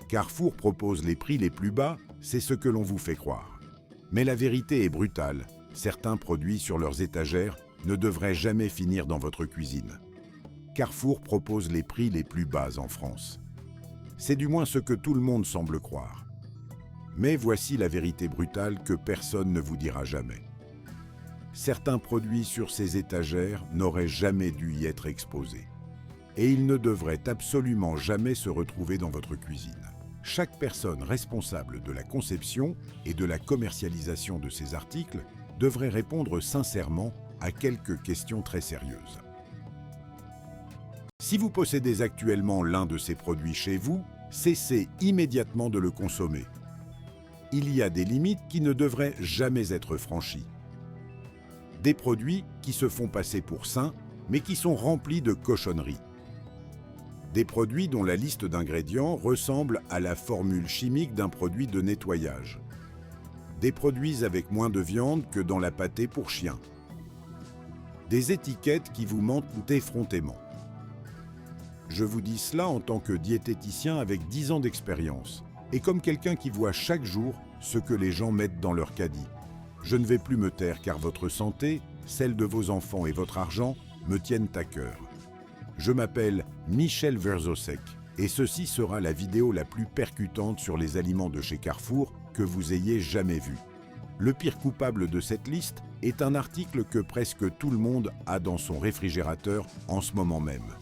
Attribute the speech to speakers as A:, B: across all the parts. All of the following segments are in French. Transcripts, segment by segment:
A: Carrefour propose les prix les plus bas, c'est ce que l'on vous fait croire. Mais la vérité est brutale. Certains produits sur leurs étagères ne devraient jamais finir dans votre cuisine. Carrefour propose les prix les plus bas en France. C'est du moins ce que tout le monde semble croire. Mais voici la vérité brutale que personne ne vous dira jamais. Certains produits sur ces étagères n'auraient jamais dû y être exposés. Et ils ne devraient absolument jamais se retrouver dans votre cuisine. Chaque personne responsable de la conception et de la commercialisation de ces articles devrait répondre sincèrement à quelques questions très sérieuses. Si vous possédez actuellement l'un de ces produits chez vous, cessez immédiatement de le consommer. Il y a des limites qui ne devraient jamais être franchies. Des produits qui se font passer pour sains, mais qui sont remplis de cochonneries. Des produits dont la liste d'ingrédients ressemble à la formule chimique d'un produit de nettoyage. Des produits avec moins de viande que dans la pâtée pour chien. Des étiquettes qui vous mentent effrontément. Je vous dis cela en tant que diététicien avec 10 ans d'expérience et comme quelqu'un qui voit chaque jour ce que les gens mettent dans leur caddie. Je ne vais plus me taire car votre santé, celle de vos enfants et votre argent me tiennent à cœur. Je m'appelle Michel Verzosek et ceci sera la vidéo la plus percutante sur les aliments de chez Carrefour que vous ayez jamais vue. Le pire coupable de cette liste est un article que presque tout le monde a dans son réfrigérateur en ce moment même.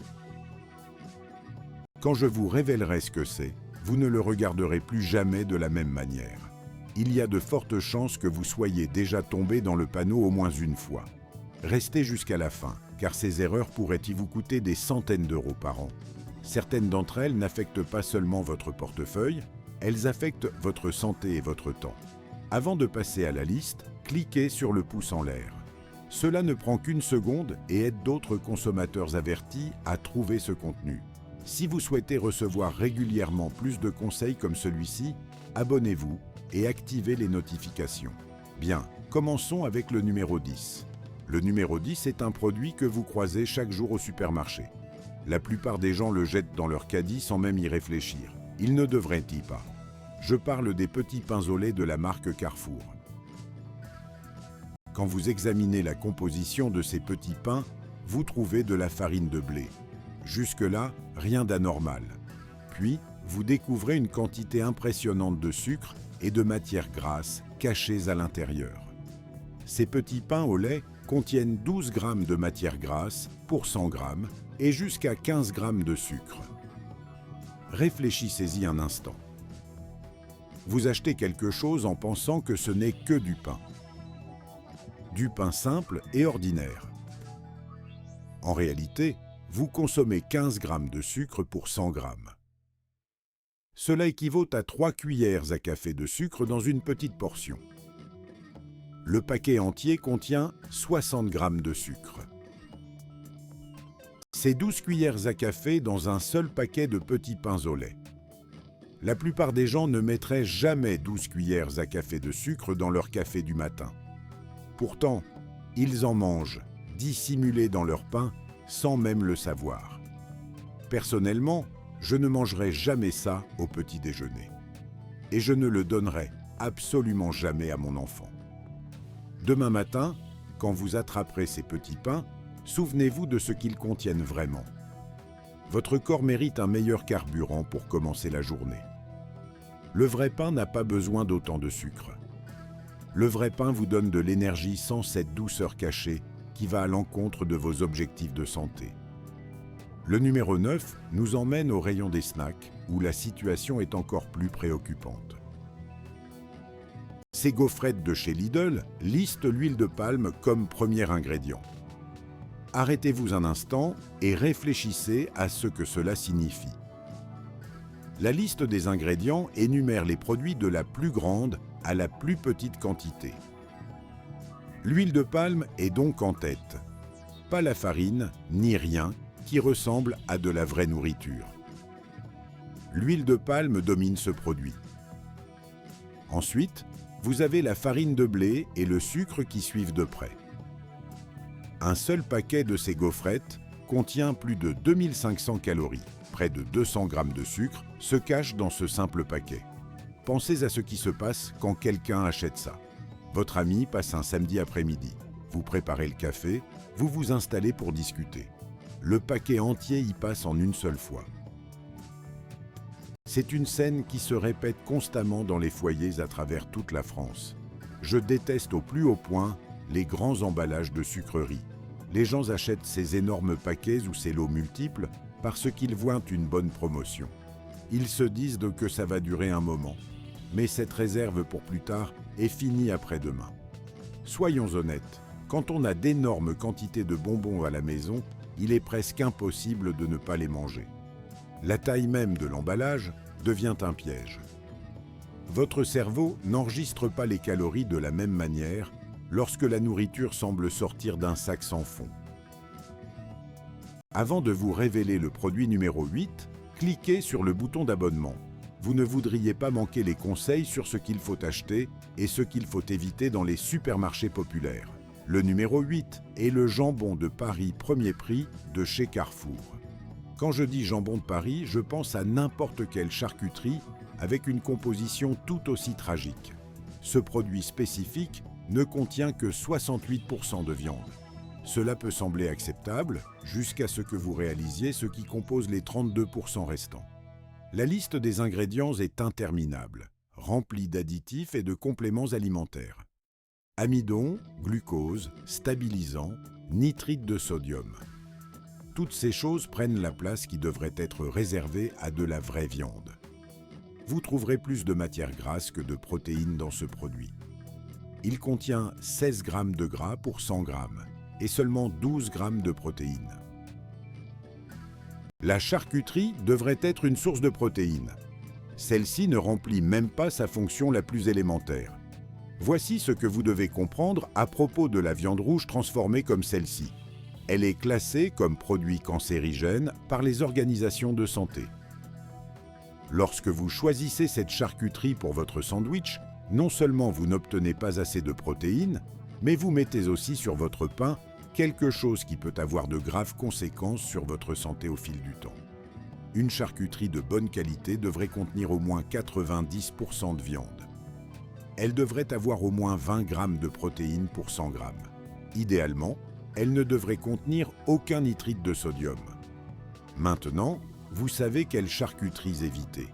A: Quand je vous révélerai ce que c'est, vous ne le regarderez plus jamais de la même manière. Il y a de fortes chances que vous soyez déjà tombé dans le panneau au moins une fois. Restez jusqu'à la fin, car ces erreurs pourraient y vous coûter des centaines d'euros par an. Certaines d'entre elles n'affectent pas seulement votre portefeuille, elles affectent votre santé et votre temps. Avant de passer à la liste, cliquez sur le pouce en l'air. Cela ne prend qu'une seconde et aide d'autres consommateurs avertis à trouver ce contenu. Si vous souhaitez recevoir régulièrement plus de conseils comme celui-ci, abonnez-vous et activez les notifications. Bien, commençons avec le numéro 10. Le numéro 10 est un produit que vous croisez chaque jour au supermarché. La plupart des gens le jettent dans leur caddie sans même y réfléchir. Ils ne devraient-ils pas? Je parle des petits pains au lait de la marque Carrefour. Quand vous examinez la composition de ces petits pains, vous trouvez de la farine de blé. Jusque-là, rien d'anormal. Puis, vous découvrez une quantité impressionnante de sucre et de matières grasses cachées à l'intérieur. Ces petits pains au lait contiennent 12 grammes de matière grasse pour 100 grammes et jusqu'à 15 grammes de sucre. Réfléchissez-y un instant. Vous achetez quelque chose en pensant que ce n'est que du pain. Du pain simple et ordinaire. En réalité, vous consommez 15 grammes de sucre pour 100 grammes. Cela équivaut à 3 cuillères à café de sucre dans une petite portion. Le paquet entier contient 60 grammes de sucre. C'est 12 cuillères à café dans un seul paquet de petits pains au lait. La plupart des gens ne mettraient jamais 12 cuillères à café de sucre dans leur café du matin. Pourtant, ils en mangent, dissimulés dans leur pain, sans même le savoir. Personnellement, je ne mangerai jamais ça au petit déjeuner. Et je ne le donnerai absolument jamais à mon enfant. Demain matin, quand vous attraperez ces petits pains, souvenez-vous de ce qu'ils contiennent vraiment. Votre corps mérite un meilleur carburant pour commencer la journée. Le vrai pain n'a pas besoin d'autant de sucre. Le vrai pain vous donne de l'énergie sans cette douceur cachée qui va à l'encontre de vos objectifs de santé. Le numéro 9 nous emmène au rayon des snacks, où la situation est encore plus préoccupante. Ces gaufrettes de chez Lidl listent l'huile de palme comme premier ingrédient. Arrêtez-vous un instant et réfléchissez à ce que cela signifie. La liste des ingrédients énumère les produits de la plus grande à la plus petite quantité. L'huile de palme est donc en tête. Pas la farine, ni rien qui ressemble à de la vraie nourriture. L'huile de palme domine ce produit. Ensuite, vous avez la farine de blé et le sucre qui suivent de près. Un seul paquet de ces gaufrettes contient plus de 2500 calories, près de 200 g de sucre se cache dans ce simple paquet. Pensez à ce qui se passe quand quelqu'un achète ça. Votre ami passe un samedi après-midi. Vous préparez le café, vous vous installez pour discuter. Le paquet entier y passe en une seule fois. C'est une scène qui se répète constamment dans les foyers à travers toute la France. Je déteste au plus haut point les grands emballages de sucreries. Les gens achètent ces énormes paquets ou ces lots multiples parce qu'ils voient une bonne promotion. Ils se disent que ça va durer un moment, mais cette réserve pour plus tard est finie après-demain. Soyons honnêtes, quand on a d'énormes quantités de bonbons à la maison, il est presque impossible de ne pas les manger. La taille même de l'emballage devient un piège. Votre cerveau n'enregistre pas les calories de la même manière lorsque la nourriture semble sortir d'un sac sans fond. Avant de vous révéler le produit numéro 8, cliquez sur le bouton d'abonnement. Vous ne voudriez pas manquer les conseils sur ce qu'il faut acheter et ce qu'il faut éviter dans les supermarchés populaires. Le numéro 8 est le jambon de Paris premier prix de chez Carrefour. Quand je dis jambon de Paris, je pense à n'importe quelle charcuterie avec une composition tout aussi tragique. Ce produit spécifique ne contient que 68% de viande. Cela peut sembler acceptable jusqu'à ce que vous réalisiez ce qui compose les 32% restants. La liste des ingrédients est interminable, remplie d'additifs et de compléments alimentaires. Amidon, glucose, stabilisant, nitrite de sodium. Toutes ces choses prennent la place qui devrait être réservée à de la vraie viande. Vous trouverez plus de matière grasse que de protéines dans ce produit. Il contient 16 g de gras pour 100 g et seulement 12 g de protéines. La charcuterie devrait être une source de protéines. Celle-ci ne remplit même pas sa fonction la plus élémentaire. Voici ce que vous devez comprendre à propos de la viande rouge transformée comme celle-ci. Elle est classée comme produit cancérigène par les organisations de santé. Lorsque vous choisissez cette charcuterie pour votre sandwich, non seulement vous n'obtenez pas assez de protéines, mais vous mettez aussi sur votre pain quelque chose qui peut avoir de graves conséquences sur votre santé au fil du temps. Une charcuterie de bonne qualité devrait contenir au moins 90% de viande. Elle devrait avoir au moins 20 g de protéines pour 100 g. Idéalement, elle ne devrait contenir aucun nitrite de sodium. Maintenant, vous savez quelles charcuteries éviter.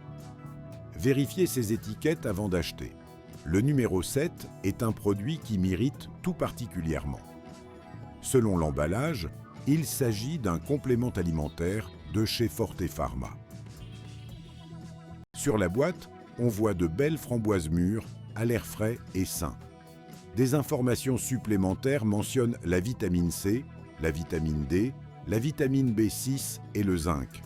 A: Vérifiez ces étiquettes avant d'acheter. Le numéro 7 est un produit qui m'irrite tout particulièrement. Selon l'emballage, il s'agit d'un complément alimentaire de chez Forte Pharma. Sur la boîte, on voit de belles framboises mûres à l'air frais et sain. Des informations supplémentaires mentionnent la vitamine C, la vitamine D, la vitamine B6 et le zinc.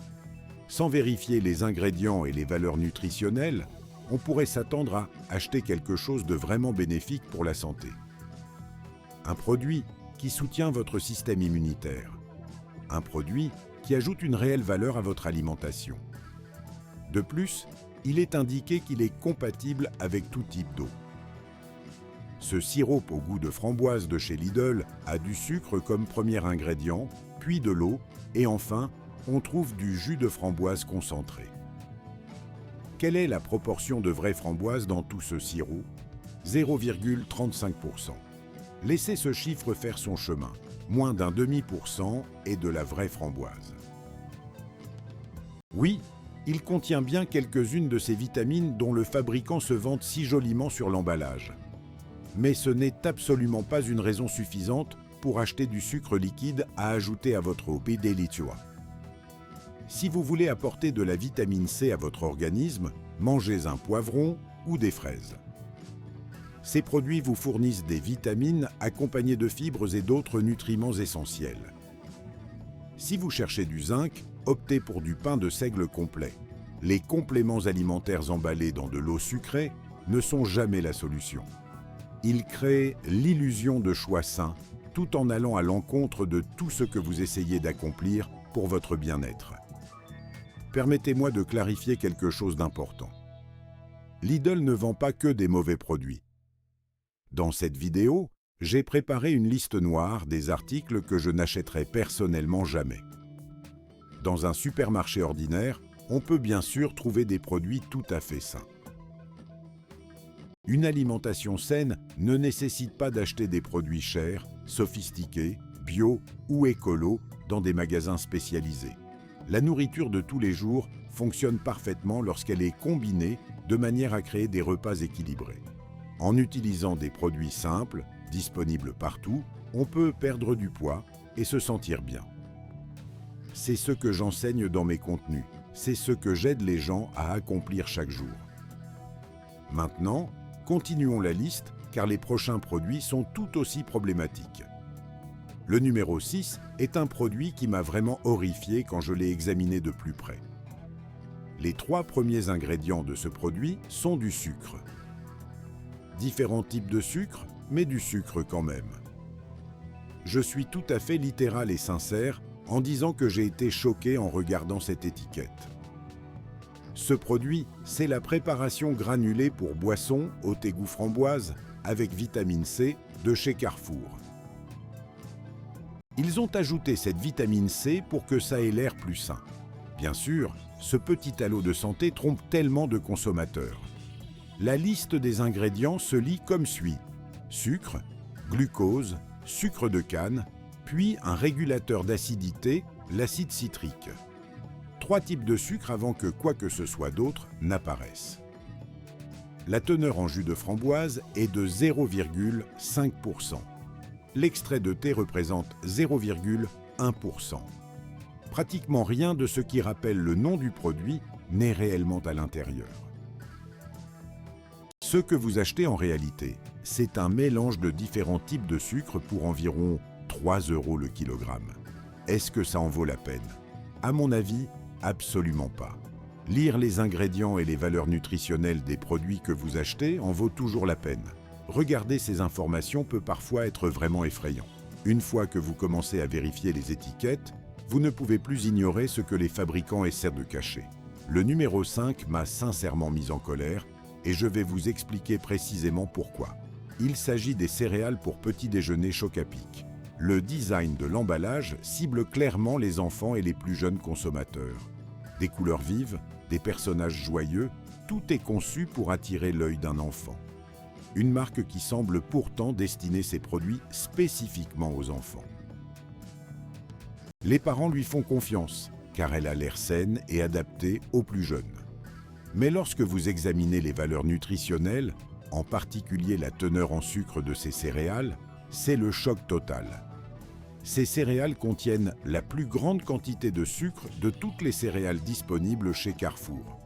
A: Sans vérifier les ingrédients et les valeurs nutritionnelles, on pourrait s'attendre à acheter quelque chose de vraiment bénéfique pour la santé. Un produit qui soutient votre système immunitaire. Un produit qui ajoute une réelle valeur à votre alimentation. De plus, il est indiqué qu'il est compatible avec tout type d'eau. Ce sirop au goût de framboise de chez Lidl a du sucre comme premier ingrédient, puis de l'eau, et enfin, on trouve du jus de framboise concentré. Quelle est la proportion de vraie framboise dans tout ce sirop? 0,35%. Laissez ce chiffre faire son chemin. Moins d'un demi% est de la vraie framboise. Oui, il contient bien quelques-unes de ces vitamines dont le fabricant se vante si joliment sur l'emballage. Mais ce n'est absolument pas une raison suffisante pour acheter du sucre liquide à ajouter à votre eau Delizioa. Si vous voulez apporter de la vitamine C à votre organisme, mangez un poivron ou des fraises. Ces produits vous fournissent des vitamines accompagnées de fibres et d'autres nutriments essentiels. Si vous cherchez du zinc, optez pour du pain de seigle complet. Les compléments alimentaires emballés dans de l'eau sucrée ne sont jamais la solution. Ils créent l'illusion de choix sain, tout en allant à l'encontre de tout ce que vous essayez d'accomplir pour votre bien-être. Permettez-moi de clarifier quelque chose d'important. Lidl ne vend pas que des mauvais produits. Dans cette vidéo, j'ai préparé une liste noire des articles que je n'achèterai personnellement jamais. Dans un supermarché ordinaire, on peut bien sûr trouver des produits tout à fait sains. Une alimentation saine ne nécessite pas d'acheter des produits chers, sophistiqués, bio ou écolo dans des magasins spécialisés. La nourriture de tous les jours fonctionne parfaitement lorsqu'elle est combinée de manière à créer des repas équilibrés. En utilisant des produits simples, disponibles partout, on peut perdre du poids et se sentir bien. C'est ce que j'enseigne dans mes contenus, c'est ce que j'aide les gens à accomplir chaque jour. Maintenant, continuons la liste car les prochains produits sont tout aussi problématiques. Le numéro 6 est un produit qui m'a vraiment horrifié quand je l'ai examiné de plus près. Les 3 premiers ingrédients de ce produit sont du sucre. Différents types de sucre, mais du sucre quand même. Je suis tout à fait littéral et sincère en disant que j'ai été choqué en regardant cette étiquette. Ce produit, c'est la préparation granulée pour boisson au thé goût framboise avec vitamine C de chez Carrefour. Ils ont ajouté cette vitamine C pour que ça ait l'air plus sain. Bien sûr, ce petit halo de santé trompe tellement de consommateurs. La liste des ingrédients se lit comme suit: sucre, glucose, sucre de canne, puis un régulateur d'acidité, l'acide citrique. 3 types de sucre avant que quoi que ce soit d'autre n'apparaisse. La teneur en jus de framboise est de 0,5%. L'extrait de thé représente 0,1%. Pratiquement rien de ce qui rappelle le nom du produit n'est réellement à l'intérieur. Ce que vous achetez en réalité, c'est un mélange de différents types de sucre pour environ 3 € le kilogramme. Est-ce que ça en vaut la peine? À mon avis, absolument pas. Lire les ingrédients et les valeurs nutritionnelles des produits que vous achetez en vaut toujours la peine. Regarder ces informations peut parfois être vraiment effrayant. Une fois que vous commencez à vérifier les étiquettes, vous ne pouvez plus ignorer ce que les fabricants essaient de cacher. Le numéro 5 m'a sincèrement mis en colère et je vais vous expliquer précisément pourquoi. Il s'agit des céréales pour petit déjeuner Choc-à-Pic. Le design de l'emballage cible clairement les enfants et les plus jeunes consommateurs. Des couleurs vives, des personnages joyeux, tout est conçu pour attirer l'œil d'un enfant. Une marque qui semble pourtant destiner ses produits spécifiquement aux enfants. Les parents lui font confiance, car elle a l'air saine et adaptée aux plus jeunes. Mais lorsque vous examinez les valeurs nutritionnelles, en particulier la teneur en sucre de ces céréales, c'est le choc total. Ces céréales contiennent la plus grande quantité de sucre de toutes les céréales disponibles chez Carrefour.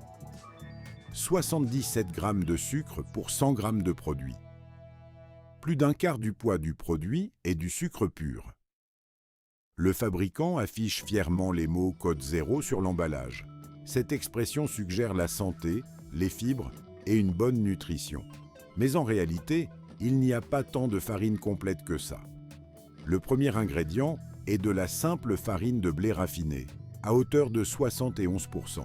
A: 77 grammes de sucre pour 100 grammes de produit. Plus d'un quart du poids du produit est du sucre pur. Le fabricant affiche fièrement les mots code 0 sur l'emballage. Cette expression suggère la santé, les fibres et une bonne nutrition. Mais en réalité, il n'y a pas tant de farine complète que ça. Le premier ingrédient est de la simple farine de blé raffiné, à hauteur de 71%.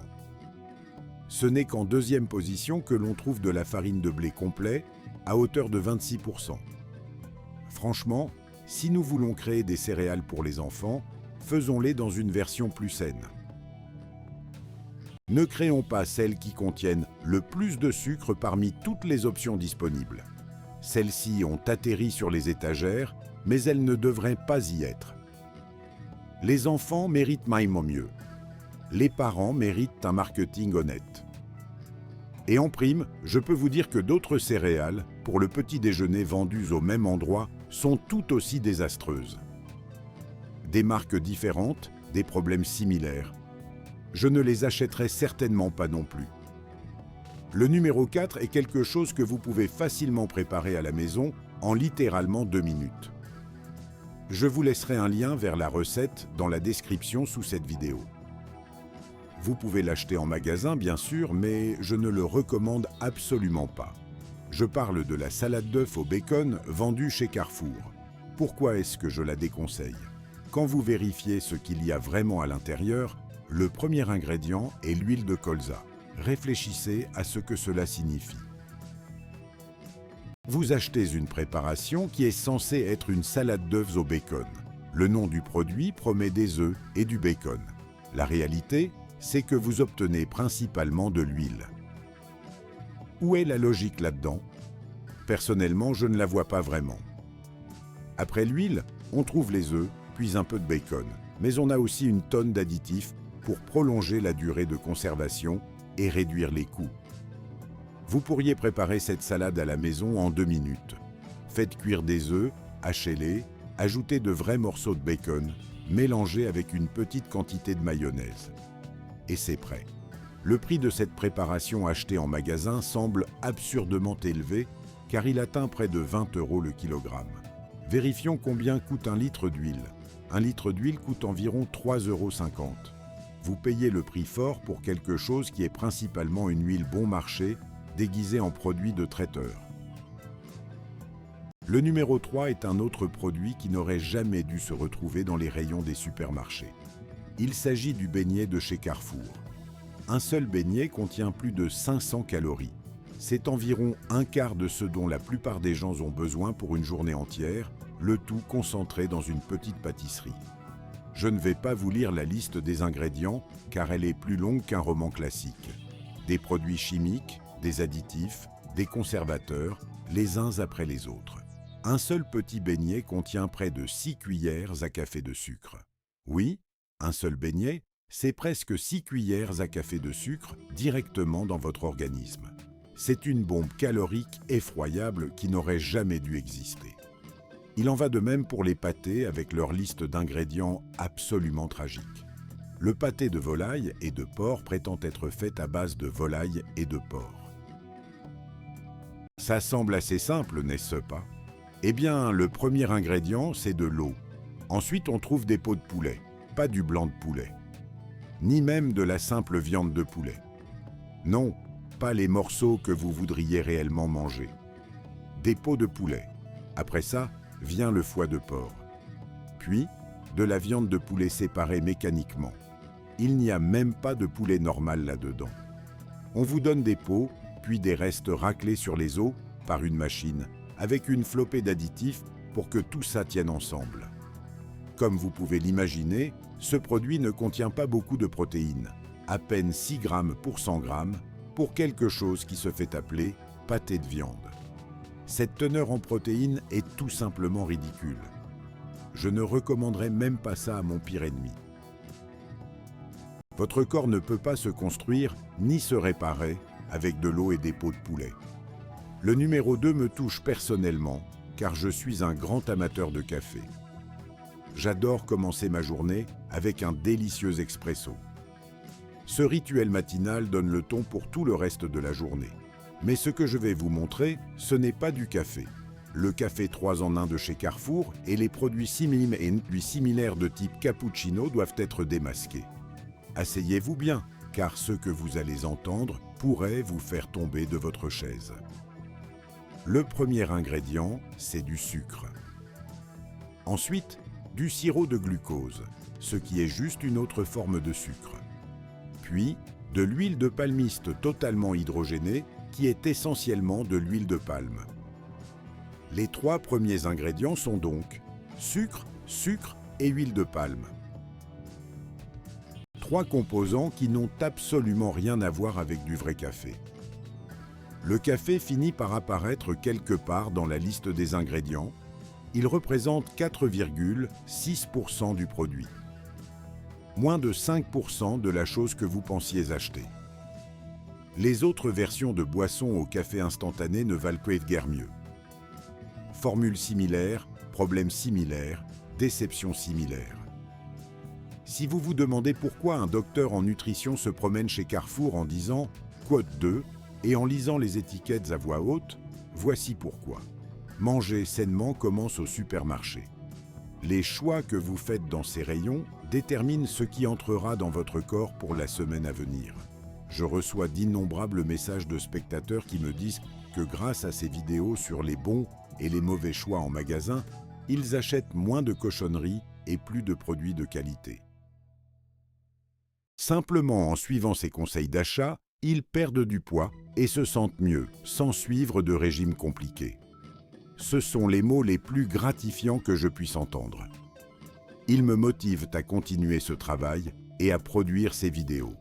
A: Ce n'est qu'en deuxième position que l'on trouve de la farine de blé complet, à hauteur de 26%. Franchement, si nous voulons créer des céréales pour les enfants, faisons-les dans une version plus saine. Ne créons pas celles qui contiennent le plus de sucre parmi toutes les options disponibles. Celles-ci ont atterri sur les étagères, mais elles ne devraient pas y être. Les enfants méritent même mieux. Les parents méritent un marketing honnête. Et en prime, je peux vous dire que d'autres céréales, pour le petit déjeuner vendues au même endroit, sont tout aussi désastreuses. Des marques différentes, des problèmes similaires. Je ne les achèterai certainement pas non plus. Le numéro 4 est quelque chose que vous pouvez facilement préparer à la maison en littéralement 2 minutes. Je vous laisserai un lien vers la recette dans la description sous cette vidéo. Vous pouvez l'acheter en magasin bien sûr, mais je ne le recommande absolument pas. Je parle de la salade d'œufs au bacon vendue chez Carrefour. Pourquoi est-ce que je la déconseille? Quand vous vérifiez ce qu'il y a vraiment à l'intérieur, le premier ingrédient est l'huile de colza. Réfléchissez à ce que cela signifie. Vous achetez une préparation qui est censée être une salade d'œufs au bacon. Le nom du produit promet des œufs et du bacon. La réalité, c'est que vous obtenez principalement de l'huile. Où est la logique là-dedans? Personnellement, je ne la vois pas vraiment. Après l'huile, on trouve les œufs, puis un peu de bacon. Mais on a aussi une tonne d'additifs pour prolonger la durée de conservation et réduire les coûts. Vous pourriez préparer cette salade à la maison en 2 minutes. Faites cuire des œufs, hachez-les, ajoutez de vrais morceaux de bacon, mélangez avec une petite quantité de mayonnaise. Et c'est prêt. Le prix de cette préparation achetée en magasin semble absurdement élevé car il atteint près de 20 € le kilogramme. Vérifions combien coûte un litre d'huile. Un litre d'huile coûte environ 3,50 €. Vous payez le prix fort pour quelque chose qui est principalement une huile bon marché, déguisée en produit de traiteur. Le numéro 3 est un autre produit qui n'aurait jamais dû se retrouver dans les rayons des supermarchés. Il s'agit du beignet de chez Carrefour. Un seul beignet contient plus de 500 calories. C'est environ un quart de ce dont la plupart des gens ont besoin pour une journée entière, le tout concentré dans une petite pâtisserie. Je ne vais pas vous lire la liste des ingrédients car elle est plus longue qu'un roman classique. Des produits chimiques, des additifs, des conservateurs, les uns après les autres. Un seul petit beignet contient près de 6 cuillères à café de sucre. Oui, un seul beignet, c'est presque 6 cuillères à café de sucre directement dans votre organisme. C'est une bombe calorique effroyable qui n'aurait jamais dû exister. Il en va de même pour les pâtés avec leur liste d'ingrédients absolument tragique. Le pâté de volaille et de porc prétend être fait à base de volaille et de porc. Ça semble assez simple, n'est-ce pas? Eh bien, le premier ingrédient, c'est de l'eau. Ensuite, on trouve des peaux de poulet, pas du blanc de poulet. Ni même de la simple viande de poulet. Non, pas les morceaux que vous voudriez réellement manger. Des peaux de poulet. Après ça, vient le foie de porc. Puis, de la viande de poulet séparée mécaniquement. Il n'y a même pas de poulet normal là-dedans. On vous donne des peaux, puis des restes raclés sur les os par une machine, avec une flopée d'additifs pour que tout ça tienne ensemble. Comme vous pouvez l'imaginer, ce produit ne contient pas beaucoup de protéines, à peine 6 grammes pour 100 grammes, pour quelque chose qui se fait appeler pâté de viande. Cette teneur en protéines est tout simplement ridicule. Je ne recommanderais même pas ça à mon pire ennemi. Votre corps ne peut pas se construire ni se réparer avec de l'eau et des peaux de poulet. Le numéro 2 me touche personnellement, car je suis un grand amateur de café. J'adore commencer ma journée avec un délicieux expresso. Ce rituel matinal donne le ton pour tout le reste de la journée. Mais ce que je vais vous montrer, ce n'est pas du café. Le café 3 en 1 de chez Carrefour et les produits similaires de type cappuccino doivent être démasqués. Asseyez-vous bien, car ce que vous allez entendre pourrait vous faire tomber de votre chaise. Le premier ingrédient, c'est du sucre. Ensuite, du sirop de glucose, ce qui est juste une autre forme de sucre. Puis, de l'huile de palmiste totalement hydrogénée, qui est essentiellement de l'huile de palme. Les 3 premiers ingrédients sont donc sucre, sucre et huile de palme. 3 composants qui n'ont absolument rien à voir avec du vrai café. Le café finit par apparaître quelque part dans la liste des ingrédients. Il représente 4,6% du produit. Moins de 5% de la chose que vous pensiez acheter. Les autres versions de boissons au café instantané ne valent guère mieux. Formule similaire, problème similaire, déception similaire. Si vous vous demandez pourquoi un docteur en nutrition se promène chez Carrefour en disant « Quote 2 » et en lisant les étiquettes à voix haute, voici pourquoi. Manger sainement commence au supermarché. Les choix que vous faites dans ces rayons déterminent ce qui entrera dans votre corps pour la semaine à venir. Je reçois d'innombrables messages de spectateurs qui me disent que grâce à ces vidéos sur les bons et les mauvais choix en magasin, ils achètent moins de cochonneries et plus de produits de qualité. Simplement en suivant ces conseils d'achat, ils perdent du poids et se sentent mieux, sans suivre de régime compliqué. Ce sont les mots les plus gratifiants que je puisse entendre. Ils me motivent à continuer ce travail et à produire ces vidéos.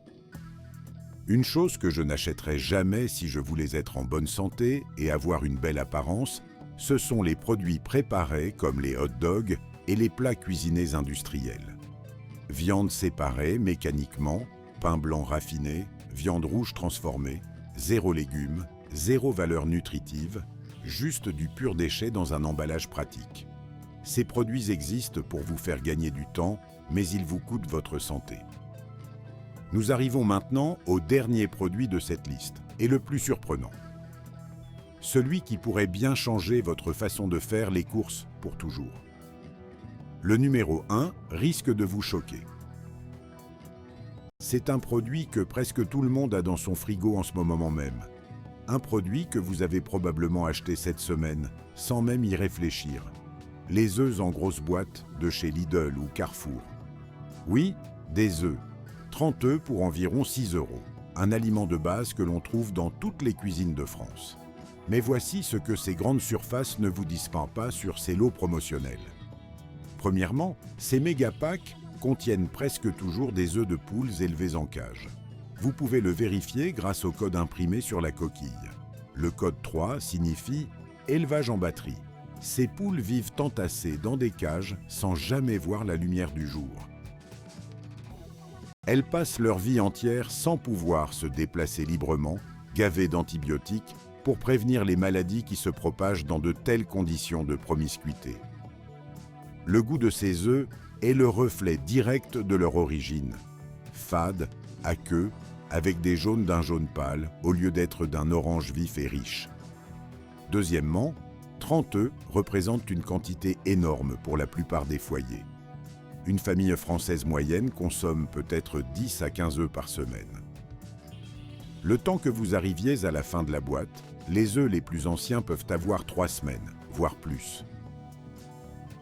A: Une chose que je n'achèterais jamais si je voulais être en bonne santé et avoir une belle apparence, ce sont les produits préparés comme les hot dogs et les plats cuisinés industriels. Viande séparée mécaniquement, pain blanc raffiné, viande rouge transformée, zéro légumes, zéro valeur nutritive, juste du pur déchet dans un emballage pratique. Ces produits existent pour vous faire gagner du temps, mais ils vous coûtent votre santé. Nous arrivons maintenant au dernier produit de cette liste, et le plus surprenant. Celui qui pourrait bien changer votre façon de faire les courses pour toujours. Le numéro 1 risque de vous choquer. C'est un produit que presque tout le monde a dans son frigo en ce moment même. Un produit que vous avez probablement acheté cette semaine, sans même y réfléchir. Les œufs en grosse boîte de chez Lidl ou Carrefour. Oui, des œufs. 30 œufs pour environ 6 €. Un aliment de base que l'on trouve dans toutes les cuisines de France. Mais voici ce que ces grandes surfaces ne vous disent pas sur ces lots promotionnels. Premièrement, ces méga packs contiennent presque toujours des œufs de poules élevés en cage. Vous pouvez le vérifier grâce au code imprimé sur la coquille. Le code 3 signifie « élevage en batterie ». Ces poules vivent entassées dans des cages sans jamais voir la lumière du jour. Elles passent leur vie entière sans pouvoir se déplacer librement, gavées d'antibiotiques, pour prévenir les maladies qui se propagent dans de telles conditions de promiscuité. Le goût de ces œufs est le reflet direct de leur origine. Fade, aqueux, avec des jaunes d'un jaune pâle au lieu d'être d'un orange vif et riche. Deuxièmement, 30 œufs représentent une quantité énorme pour la plupart des foyers. Une famille française moyenne consomme peut-être 10 à 15 œufs par semaine. Le temps que vous arriviez à la fin de la boîte, les œufs les plus anciens peuvent avoir 3 semaines, voire plus.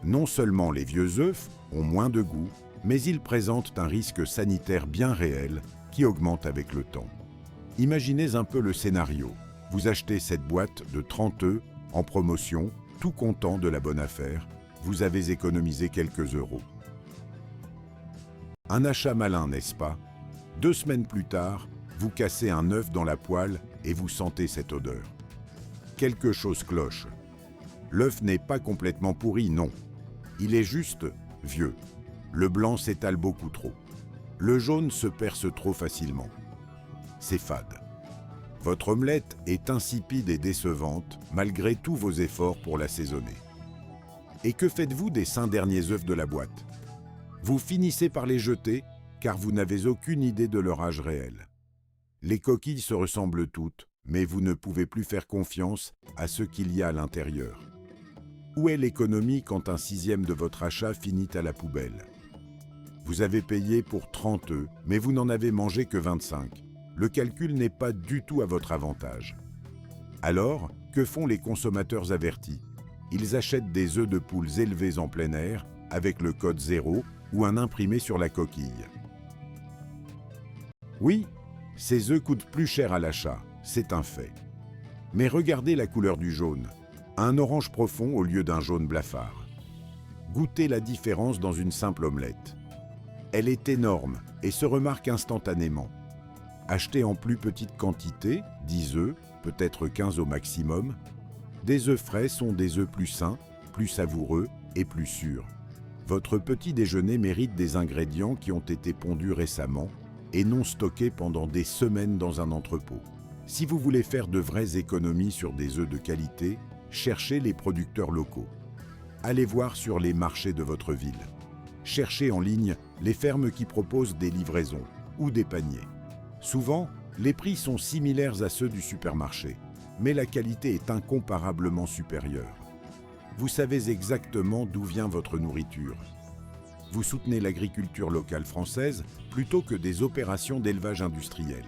A: Non seulement les vieux œufs ont moins de goût, mais ils présentent un risque sanitaire bien réel qui augmente avec le temps. Imaginez un peu le scénario. Vous achetez cette boîte de 30 œufs en promotion, tout content de la bonne affaire. Vous avez économisé quelques euros. Un achat malin, n'est-ce pas? 2 semaines plus tard, vous cassez un œuf dans la poêle et vous sentez cette odeur. Quelque chose cloche. L'œuf n'est pas complètement pourri, non. Il est juste vieux. Le blanc s'étale beaucoup trop. Le jaune se perce trop facilement. C'est fade. Votre omelette est insipide et décevante malgré tous vos efforts pour l'assaisonner. Et que faites-vous des 5 derniers œufs de la boîte? Vous finissez par les jeter car vous n'avez aucune idée de leur âge réel. Les coquilles se ressemblent toutes, mais vous ne pouvez plus faire confiance à ce qu'il y a à l'intérieur. Où est l'économie quand un 6e de votre achat finit à la poubelle? Vous avez payé pour 30 œufs, mais vous n'en avez mangé que 25. Le calcul n'est pas du tout à votre avantage. Alors, que font les consommateurs avertis? Ils achètent des œufs de poules élevés en plein air avec le code 0 ou un imprimé sur la coquille. Oui, ces œufs coûtent plus cher à l'achat, c'est un fait. Mais regardez la couleur du jaune, un orange profond au lieu d'un jaune blafard. Goûtez la différence dans une simple omelette. Elle est énorme et se remarque instantanément. Achetez en plus petite quantité, 10 œufs, peut-être 15 au maximum. Des œufs frais sont des œufs plus sains, plus savoureux et plus sûrs. Votre petit déjeuner mérite des ingrédients qui ont été pondus récemment et non stockés pendant des semaines dans un entrepôt. Si vous voulez faire de vraies économies sur des œufs de qualité, cherchez les producteurs locaux. Allez voir sur les marchés de votre ville. Cherchez en ligne les fermes qui proposent des livraisons ou des paniers. Souvent, les prix sont similaires à ceux du supermarché, mais la qualité est incomparablement supérieure. Vous savez exactement d'où vient votre nourriture. Vous soutenez l'agriculture locale française plutôt que des opérations d'élevage industriel.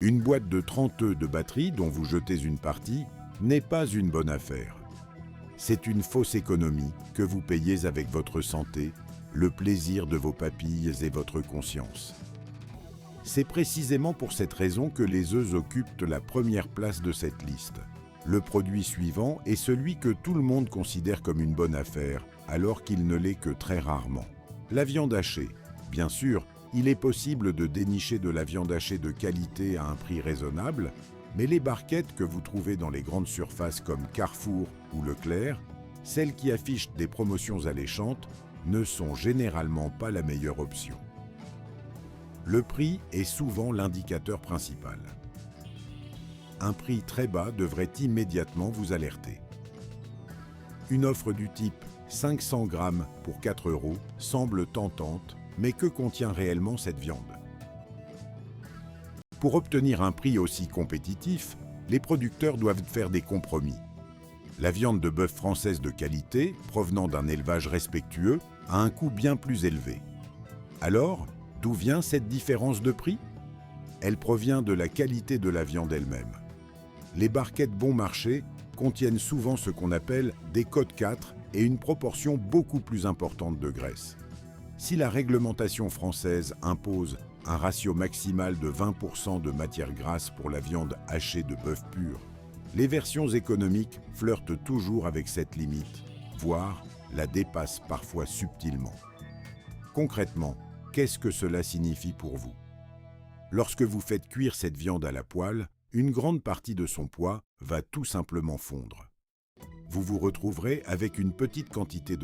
A: Une boîte de 30 œufs de batterie dont vous jetez une partie n'est pas une bonne affaire. C'est une fausse économie que vous payez avec votre santé, le plaisir de vos papilles et votre conscience. C'est précisément pour cette raison que les œufs occupent la première place de cette liste. Le produit suivant est celui que tout le monde considère comme une bonne affaire, alors qu'il ne l'est que très rarement. La viande hachée. Bien sûr, il est possible de dénicher de la viande hachée de qualité à un prix raisonnable, mais les barquettes que vous trouvez dans les grandes surfaces comme Carrefour ou Leclerc, celles qui affichent des promotions alléchantes, ne sont généralement pas la meilleure option. Le prix est souvent l'indicateur principal. Un prix très bas devrait immédiatement vous alerter. Une offre du type 500 grammes pour 4 € semble tentante, mais que contient réellement cette viande? Pour obtenir un prix aussi compétitif, les producteurs doivent faire des compromis. La viande de bœuf française de qualité, provenant d'un élevage respectueux, a un coût bien plus élevé. Alors, d'où vient cette différence de prix? Elle provient de la qualité de la viande elle-même. Les barquettes bon marché contiennent souvent ce qu'on appelle des codes 4 et une proportion beaucoup plus importante de graisse. Si la réglementation française impose un ratio maximal de 20% de matière grasse pour la viande hachée de bœuf pur, les versions économiques flirtent toujours avec cette limite, voire la dépassent parfois subtilement. Concrètement, qu'est-ce que cela signifie pour vous? Lorsque vous faites cuire cette viande à la poêle, une grande partie de son poids va tout simplement fondre. Vous vous retrouverez avec une petite quantité de